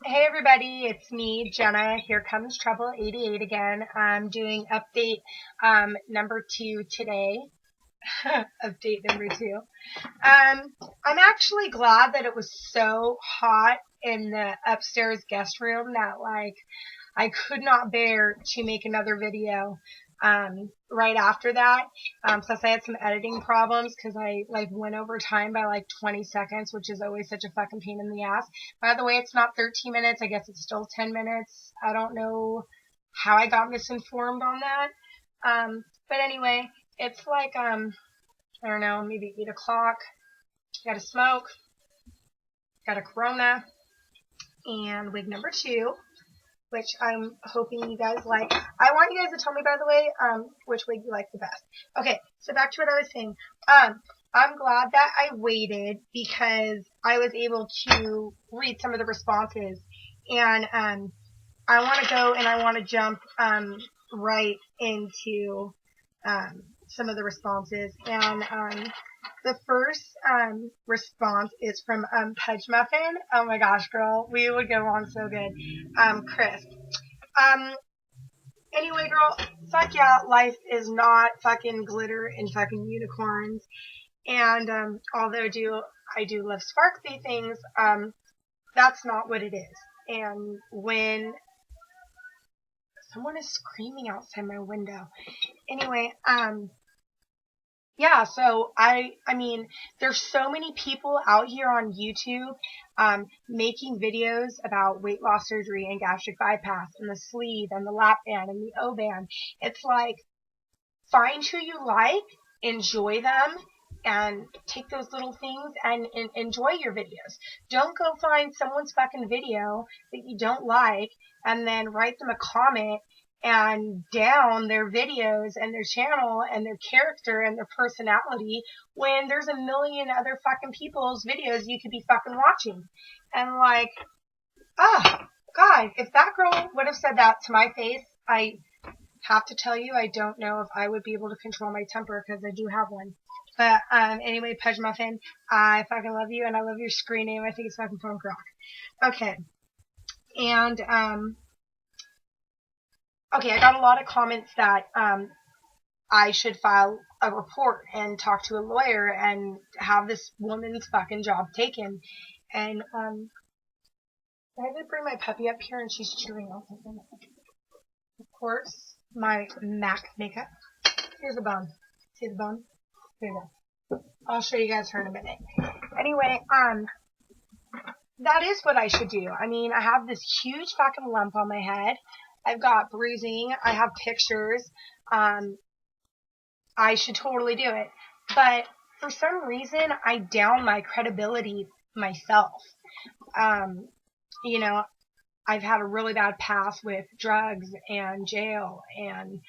Hey everybody, it's me, Jenna. Here comes Trouble 88 again. I'm doing update number 2 today. Update number 2. I'm actually glad that it was so hot in the upstairs guest room that I could not bear to make another video right after that. Plus I had some editing problems because I went over time by 20 seconds, which is always such a fucking pain in the ass. By the way, it's not 13 minutes. I guess it's still 10 minutes. I don't know how I got misinformed on that. But anyway, it's I don't know, maybe 8 o'clock. Got a smoke, got a Corona, and wig number 2, which I'm hoping you guys like. I want you guys to tell me, by the way, which wig you like the best. Okay, so back to what I was saying. I'm glad that I waited because I was able to read some of the responses, and I want to go and I want to jump right into some of the responses. And the first response is from Pudge Muffin. Oh my gosh, girl, we would go on so good. Chris. Um, anyway, girl, fuck yeah, life is not fucking glitter and fucking unicorns. And although I do love sparkly things, that's not what it is. And when someone is screaming outside my window. Anyway, yeah, so I mean, there's so many people out here on YouTube, making videos about weight loss surgery and gastric bypass and the sleeve and the lap band and the O band. It's like, find who you like, enjoy them, and take those little things and enjoy your videos. Don't go find someone's fucking video that you don't like and then write them a comment and down their videos and their channel and their character and their personality when there's a million other fucking people's videos you could be fucking watching. And God, if that girl would have said that to my face, I have to tell you, I don't know if I would be able to control my temper because I do have one. But anyway, Pudge Muffin, I fucking love you and I love your screen name. I think it's fucking punk rock. Okay. And okay, I got a lot of comments that I should file a report and talk to a lawyer and have this woman's fucking job taken. And I had to bring my puppy up here and she's chewing on something. Of course, my MAC makeup. Here's a bone. See the bone? Here you go. I'll show you guys her in a minute. Anyway, that is what I should do. I mean, I have this huge fucking lump on my head. I've got bruising. I have pictures. I should totally do it. But for some reason, I down my credibility myself. You know, I've had a really bad past with drugs and jail and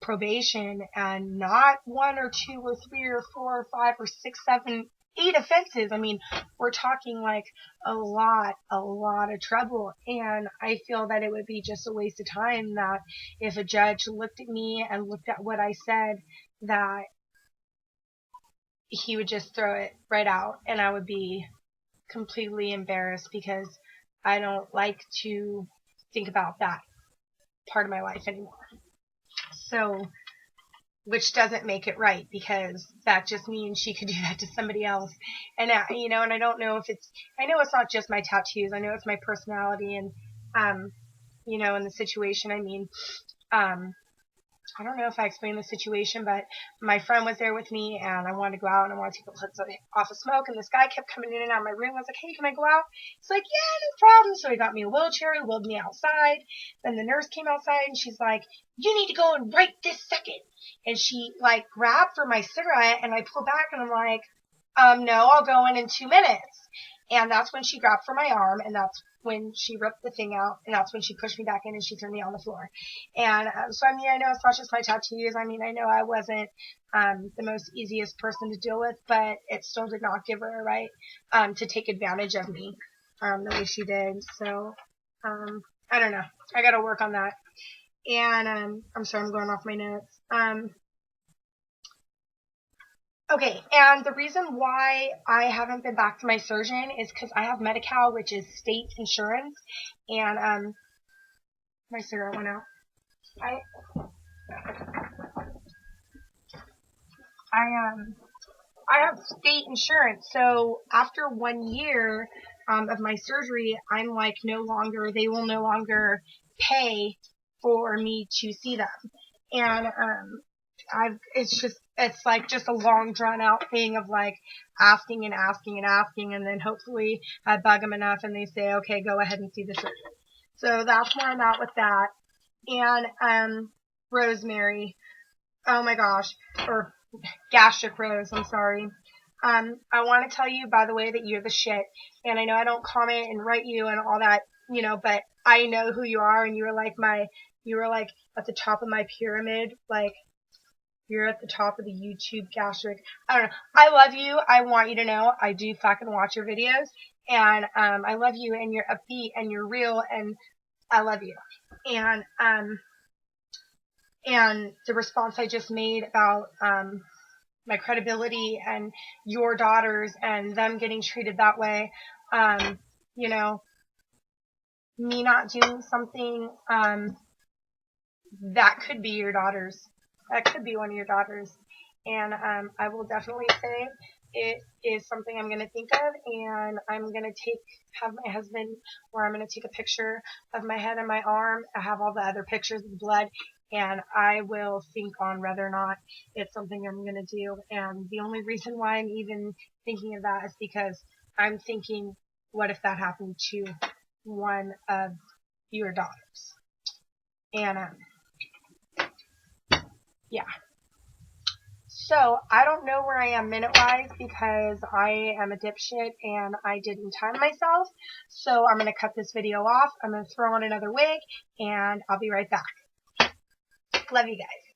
probation and not 1 or 2 or 3 or 4 or 5 or 6, 7, 8 offenses. I mean, we're talking like a lot of trouble. And I feel that it would be just a waste of time that if a judge looked at me and looked at what I said, that he would just throw it right out and I would be completely embarrassed because I don't like to think about that part of my life anymore. So, which doesn't make it right because that just means she could do that to somebody else. And, you know, and I don't know if I know it's not just my tattoos. I know it's my personality and, you know, in the situation, I mean, I don't know if I explained the situation, but my friend was there with me and I wanted to go out and I wanted to take the hoods off of smoke. And this guy kept coming in and out of my room. I was like, hey, can I go out? He's like, yeah, no problem. So he got me a wheelchair. He wheeled me outside. Then the nurse came outside and she's like, you need to go and right this second. And she grabbed for my cigarette and I pulled back and I'm like, no, I'll go in 2 minutes. And that's when she grabbed for my arm and that's when she ripped the thing out, and that's when she pushed me back in and she threw me on the floor. And so, I mean, I know it's not just my tattoos. I mean, I know I wasn't the most easiest person to deal with, but it still did not give her a right to take advantage of me the way she did. So, I don't know. I got to work on that. And I'm sorry, I'm going off my notes. Okay, and the reason why I haven't been back to my surgeon is because I have Medi-Cal, which is state insurance, and my cigarette went out. I I I have state insurance, so after 1 year of my surgery, I'm like they will no longer pay for me to see them, and it's like just a long drawn out thing of like asking and asking and asking, and then hopefully I bug them enough and they say, okay, go ahead and see the surgeon. So that's where I'm at with that. And Rosemary, oh my gosh, or gastric rose, I'm sorry. I want to tell you, by the way, that you're the shit. And I know I don't comment and write you and all that, but I know who you are, and you were like at the top of my pyramid, like you're at the top of the YouTube gastric. I don't know. I love you. I want you to know I do fucking watch your videos, and I love you, and you're upbeat and you're real, and I love you. And the response I just made about my credibility and your daughters and them getting treated that way, you know, me not doing something that could be your daughters. That could be one of your daughters. And I will definitely say it is something I'm going to think of, and I'm going to have my husband, or I'm going to take a picture of my head and my arm. I have all the other pictures of the blood, and I will think on whether or not it's something I'm going to do. And the only reason why I'm even thinking of that is because I'm thinking, what if that happened to one of your daughters? And yeah. So I don't know where I am minute-wise because I am a dipshit and I didn't time myself. So I'm going to cut this video off. I'm going to throw on another wig and I'll be right back. Love you guys.